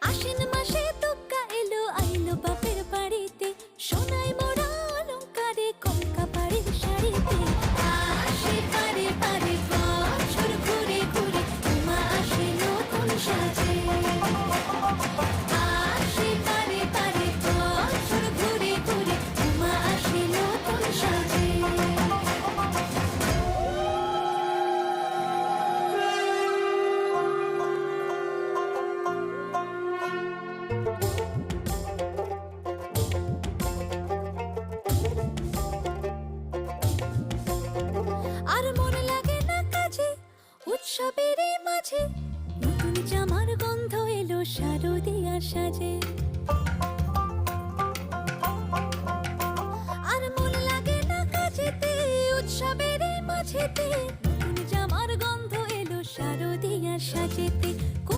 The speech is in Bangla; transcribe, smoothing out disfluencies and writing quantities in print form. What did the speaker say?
আশ্বিন মাসে তুক্কা এলো আইলো বাপের বাড়িতে, সোনায় মোড়া অলংকারে কলকা পাড়ের শাড়িতে। আসে পারে পারে বছর ঘুরে ঘুরে, উমা আসে নতুন সাজে। আসে পারে পারে বছর ঘুরে ঘুরে, উমা আসে নতুন সাজে। আর মন লাগে না কাজে উৎসবের মাঝে, নতুন জামার গন্ধ এলো শারদিয়ার সাজে। আর মন লাগে না কাজেতে উৎসবের মাঝেতে, নতুন জামার গন্ধ এলো শারদিয়ার সাজেতে।